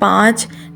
5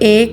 1